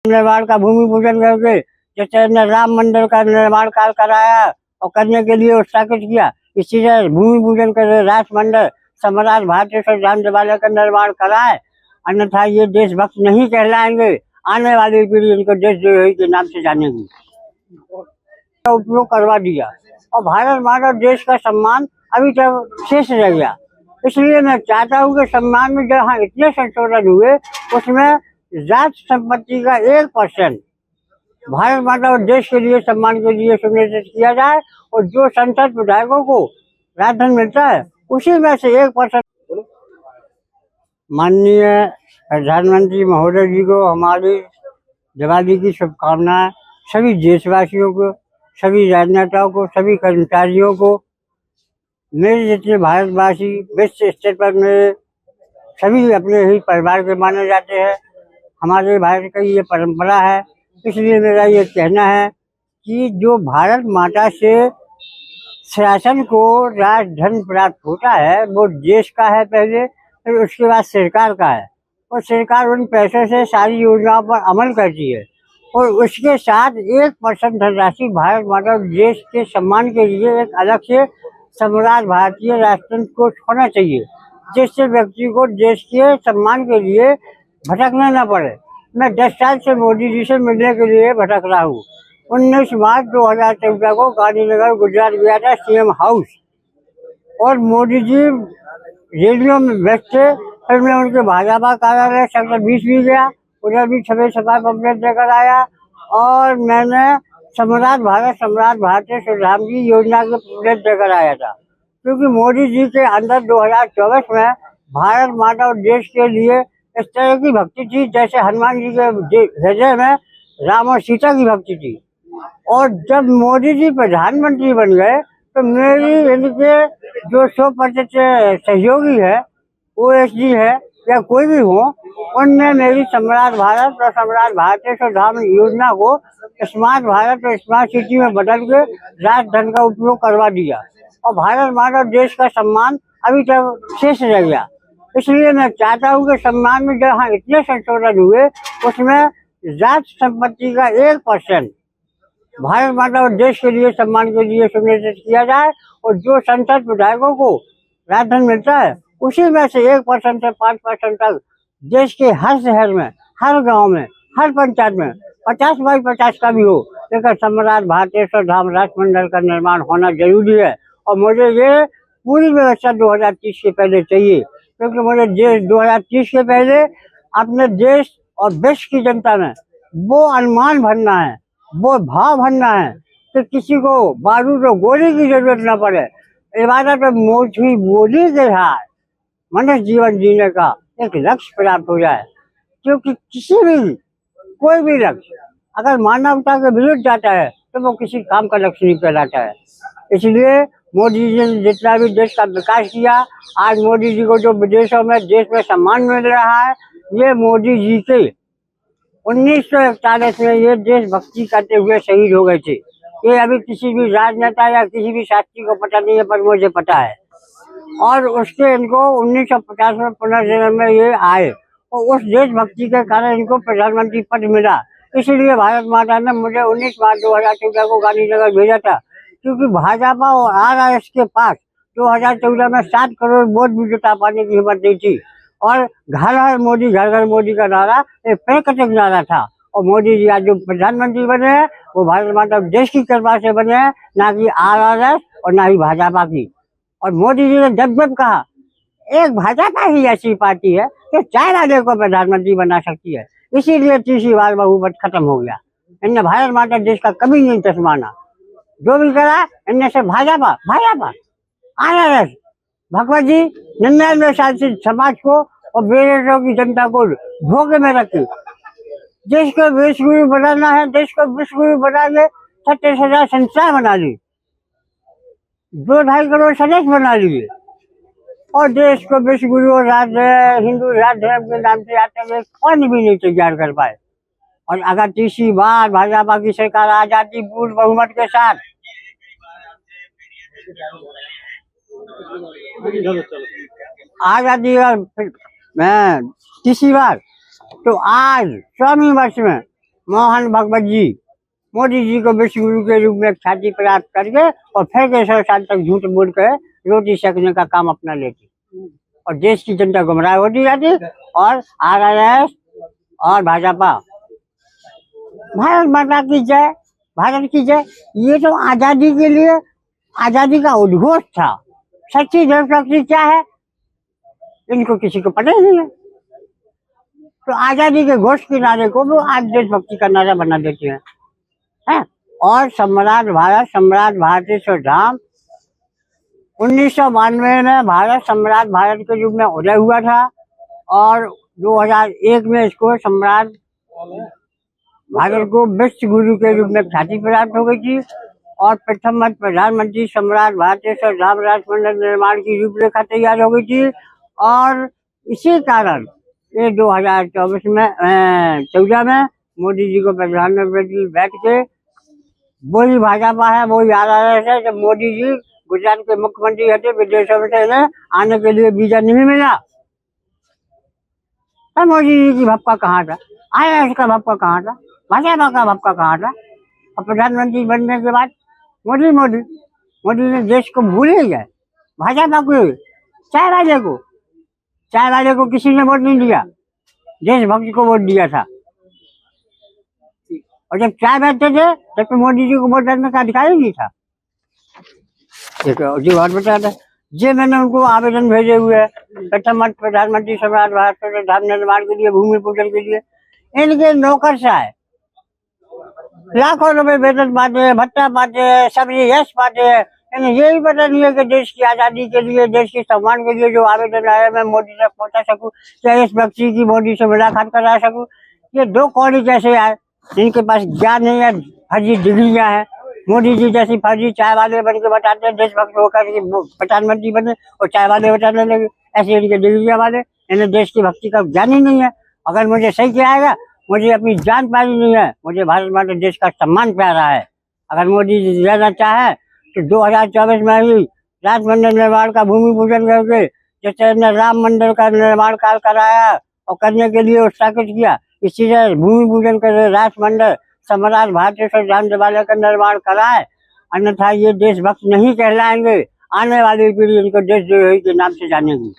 निर्माण का भूमि पूजन करके जैसे ने राम मंदिर का निर्माण कार्य कराया और करने के लिए उत्साहित किया, इसी तरह भूमि पूजन कर राष्ट्र मंदिर सम्राट भारतीय संविधान देवालय का निर्माण कराए, अन्यथा ये देशभक्त नहीं कहलाएंगे। आने वाली पीढ़ी इनको देशद्रोही के नाम से जानेगी। उपयोग करवा दिया और भारत माता देश का सम्मान अभी तक शेष रह गया। इसलिए मैं चाहता हूँ कि सम्मान में जहाँ इतने संशोधन हुए उसमें राष्ट्र संपत्ति का 1% भारत माता और देश के लिए सम्मान के लिए सुनिश्चित किया जाए और जो संसद विधायकों को राजधन मिलता है उसी में से 1%। माननीय प्रधानमंत्री महोदय जी को हमारी दिवाली की शुभकामनाएं। सभी देशवासियों को, सभी राजनेताओं को, सभी कर्मचारियों को, मेरे जितने भारतवासी विश्व स्तर पर मेरे सभी अपने ही परिवार के माने जाते हैं। हमारे भारत की ये परंपरा है। इसलिए मेरा ये कहना है कि जो भारत माता से शासन को राजधन प्राप्त होता है वो देश का है पहले, फिर उसके बाद सरकार का है और सरकार उन पैसों से सारी योजनाओं पर अमल करती है और उसके साथ 1% धनराशि भारत माता और देश के सम्मान के लिए एक अलग से सम्राट भारतीय राष्ट्र कोष होना चाहिए, जिससे व्यक्ति को देश के सम्मान के लिए भटकना न पड़े। मैं 10 साल से मोदी जी से मिलने के लिए भटक रहा हूँ। 19 मार्च 2014 को गांधीनगर गुजरात गया था सीएम हाउस और मोदी जी रेडियो में व्यस्त थे। फिर मैं उनके भाजपा कार्यालय सेक्टर 20 भी गया, उधर भी छपे छपा कंप्लेंट देकर आया और मैंने सम्राट भारतीय संविधान की योजना के कंप्लेंट देकर आया था, क्योंकि मोदी जी के अंदर 2024 में भारत माता और देश के लिए इस तरह की भक्ति थी जैसे हनुमान जी के हृदय में राम और सीता की भक्ति थी। और जब मोदी जी प्रधानमंत्री बन गए तो मेरी इनके जो 100% सहयोगी है, OSD है या कोई भी हो, उनने मेरी सम्राट भारत और सम्राट भारतीय संविधान योजना को स्मार्ट भारत और स्मार्ट सिटी में बदल के राजधन का उपयोग करवा दिया और भारत माता और देश का सम्मान अभी तक शेष रह गया। इसलिए मैं चाहता हूँ कि सम्मान में जहाँ इतने संशोधन हुए उसमें राष्ट्र संपत्ति का 1% भारत माता और देश के लिए सम्मान के लिए सुनिश्चित किया जाए और जो संसद विधायकों को राजधन मिलता है उसी में से 1% से 5% तक देश के हर शहर में, हर गांव में, हर पंचायत में 50x50 का भी हो, लेकिन सम्राट भारतीय संविधान राष्ट्र मंडल का निर्माण होना जरूरी है। और मुझे ये पूरी व्यवस्था 2030 के पहले चाहिए, क्योंकि मुझे देश 2030 के पहले अपने देश और विश्व की जनता में वो अनुमान भरना है, वो भाव भरना है कि किसी को बारूद और गोली की जरूरत न पड़े। इबादत में मोची बोली के साथ मनुष्य जीवन जीने का एक लक्ष्य प्राप्त हो जाए, क्योंकि किसी भी कोई भी लक्ष्य अगर मानवता के विरुद्ध जाता है तो वो किसी काम का लक्ष्य नहीं कहलाता है। इसलिए मोदी जी ने जितना भी देश का विकास किया, आज मोदी जी को जो विदेशों में देश में सम्मान मिल रहा है, ये मोदी जी के 1941 में ये देशभक्ति करते हुए शहीद हो गए थे। ये अभी किसी भी राजनेता या किसी भी शास्त्री को पता नहीं है, पर मुझे पता है। और उसके इनको 1950 में पुनर्जन्म में ये आए और उस देशभक्ति के कारण इनको प्रधानमंत्री पद मिला। इसीलिए भारत माता ने मुझे 19 मार्च 2014 को गांधीनगर भेजा था, क्योंकि भाजपा और RRS के पास 2014 में 7 करोड़ वोट भी जुटा पाने की हिम्मत नहीं थी और घर घर मोदी का नारा एक प्रकटिक नारा था। और मोदी जी आज जो प्रधानमंत्री बने हैं वो भारत माता देश की कृपा से बने हैं, ना कि RRS और ना ही भाजपा की। और मोदी जी ने जब कहा एक भाजपा ही ऐसी पार्टी है कि 4 आने को प्रधानमंत्री बना सकती है, इसीलिए तीसरी बार बहुमत खत्म हो गया। इनने भारत माता देश का कभी नहीं इंटरेस्ट माना, जो भी करा इनने से भाजपा RRS भगवत जी 99 साल से समाज को और बेरोजगारों की जनता को धोखे में रखी। देश को विश्वगुरु बनाना है, देश को विश्वगुरु बना के 37,000 संस्थाएं बना ली, 2-2.5 करोड़ सदस्य बना लिए और देश को विश्वगुरु और हिंदू राष्ट्र धर्म के नाम से आते हुए कौन भी नहीं तैयार कर पाए। और अगर तीसरी बार भाजपा की सरकार आ जाती पूर्ण बहुमत के साथ, आ जाती है मैं तीसरी बार, तो आज 100वीं वर्ष में मोहन भगवत जी मोदी जी को विश्व गुरु के रूप में ख्याति प्राप्त करके और फिर के 100 साल तक झूठ बोल कर रोटी सेकने का काम अपना लेती और देश की जनता गुमराह होती जाती। और RRS और भाजपा, भारत माता की जय, भारत की जय। ये तो आजादी के लिए आजादी का उद्घोष था। सच्ची देशभक्ति क्या है इनको किसी को पता ही नहीं है। तो आजादी के घोष के नारे को वो आज देशभक्ति का नारा बना देते हैं, है? और सम्राट भारतेश्वर धाम 1992 में भारत सम्राट भारत के रूप में उदय हुआ था और 2001 में इसको सम्राट भारत को विश्व गुरु के रूप में ख्याति प्राप्त हो गई थी और प्रथम प्रधानमंत्री सम्राट भारतेश्वर धाम राष्ट्रमंडल निर्माण की रूपरेखा तैयार हो गई थी। और इसी कारण ये 2024 में 14 में मोदी जी को प्रधानमंत्री बैठ के वही भाजपा है, वही RRS है। जब मोदी जी गुजरात के मुख्यमंत्री हटे, विदेशों से इन्हें आने के लिए वीजा नहीं मिला, तब मोदी जी की भपका कहाँ था? RRS का भपका कहाँ था? भाजपा का भपका कहाँ था? और प्रधानमंत्री बनने के बाद मोदी ने देश को भूल ही गए। भाजपा को, चाय वाले को किसी ने वोट नहीं दिया, देशभक्त को वोट दिया था। और जब चाय बैठते थे तब तो मोदी जी को वोट देने का अधिकार ही नहीं था। जी और बताया जी, मैंने उनको आवेदन भेजे हुए है प्रथम प्रधानमंत्री सम्राट भारतेश्वर धाम निर्माण के लिए, भूमि पूजन के लिए। इनके नौकरशाह लाखों रुपए वेतन पाते हैं, भत्ता पाते हैं, सबसे यश पाते हैं। इन्हें यही पता नहीं है कि देश की आजादी के लिए, देश के सम्मान के लिए जो आवेदन आया मैं मोदी तक पहुंचा सकूं, क्या इस व्यक्ति की मोदी से मुलाकात करा सकूं। ये दो कौड़ी कैसे आए जिनके पास ज्ञान नहीं है, फर्जी डिग्रियां हैं। मोदी जी जैसी फर्जी चाय वाले बन के बताते हैं देशभक्त होकर प्रधानमंत्री बने और चाय वाले बताने लगे, ऐसे इनके डिग्रियां वाले। इन्हें देश की भक्ति का ज्ञान ही नहीं है। अगर मुझे सही किया आएगा, मुझे अपनी जान प्यारी नहीं है, मुझे भारत माता देश का सम्मान प्यारा है। अगर मोदी जी लेना चाहे तो 2024 में ही राष्ट्रमंडल निर्माण का भूमि पूजन करके जैसे राम मंदिर का निर्माण कार्य कराया और करने के लिए उत्साहित किया, इसी तरह भूमि पूजन कर राष्ट्रमंडल सम्राट भारतेश्वर धाम देवालय का निर्माण कराए। अन्यथा ये देशभक्त नहीं कहलाएंगे। आने वाली पीढ़ी इनको देशद्रोही के नाम से जानेगी।